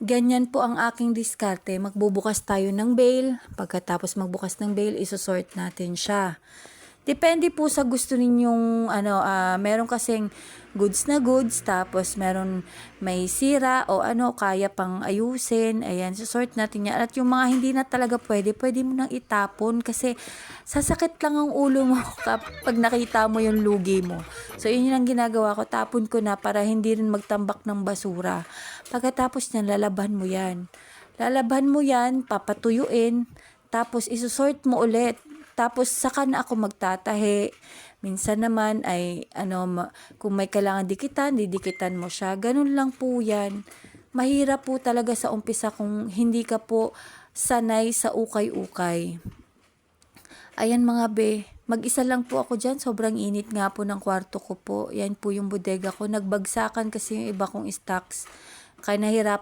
Ganyan po ang aking diskarte. Magbubukas tayo ng bale. Pagkatapos magbukas ng bale, isosort natin siya. Depende po sa gusto ninyong meron kasing goods na goods, tapos meron may sira o kaya pang ayusin. Ayan, sort natin yan. At yung mga hindi na talaga pwede mo nang itapon kasi sasakit lang ang ulo mo kapag nakita mo yung lugi mo. So, yun yung ginagawa ko. Tapon ko na para hindi rin magtambak ng basura. Pagkatapos niyan, lalaban mo yan. Lalaban mo yan, papatuyuin, tapos isusort mo ulit. Tapos saka na ako magtatahi. Minsan naman ay kung may kailangan dikitan, didikitan mo siya. Ganun lang po 'yan. Mahirap po talaga sa umpisa kung hindi ka po sanay sa ukay-ukay. Ayan mga be, mag-isa lang po ako dyan. Sobrang init nga po ng kwarto ko po. Yan po yung bodega ko. Nagbagsakan kasi yung iba kong stocks. Kaya nahirap